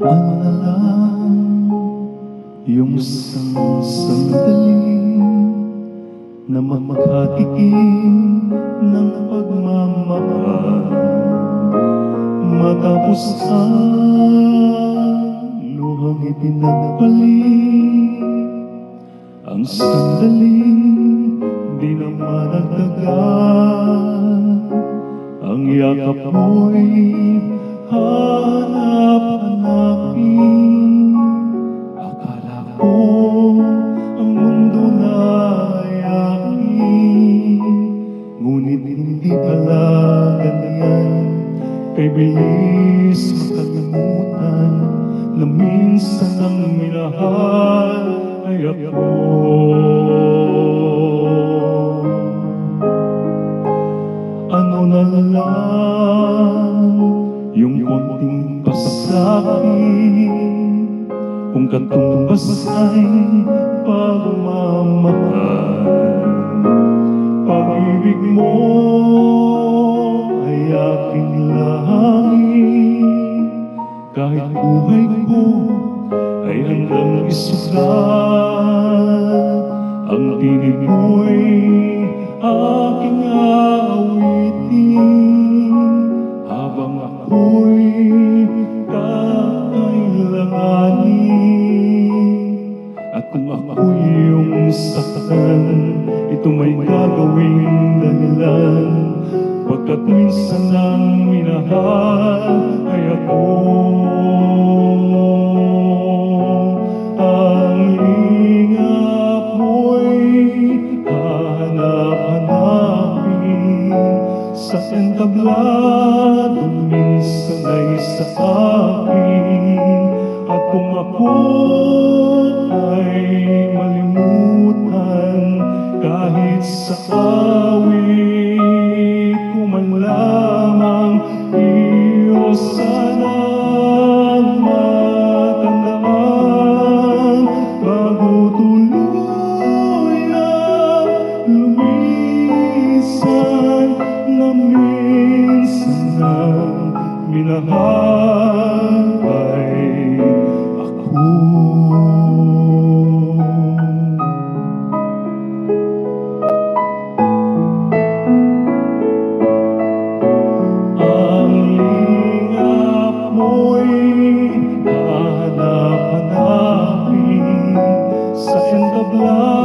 Ano na lang yung isang sandali na makatikim ng pagmamahal, matapos ang luhang ipinagpalit. Ang sandaling di naman nagtagal, ang yakap mo'y hanap-hanapin. Akala ko ang mundo na akin, ngunit hindi pala ganyan. Kay bilis makalimutan na minsan ang minahal ay ako. Ano na lang yung konting pasakit, kung katumbas ay pagmamahal. Pag-ibig mo ay aking langit, kahit buhay ko ay handang isulat. Ang tinig mo'y aking awitin, habang ako'y kakailanganin. At kung ako'y iyong saktan, ito may gagawing dahilan, pagkat minsan ang minahal ay ako. Ang lingap mo'y hanap-hanapin sa entablado, minsan ay sa akin. At kung ako ay malimutan, kahit sa awit ko man lamang, iyo sanang matandaan, bago tuluyang lumisan, na minsan ang minahal ay ako. Hanap-hanapin sa entablado,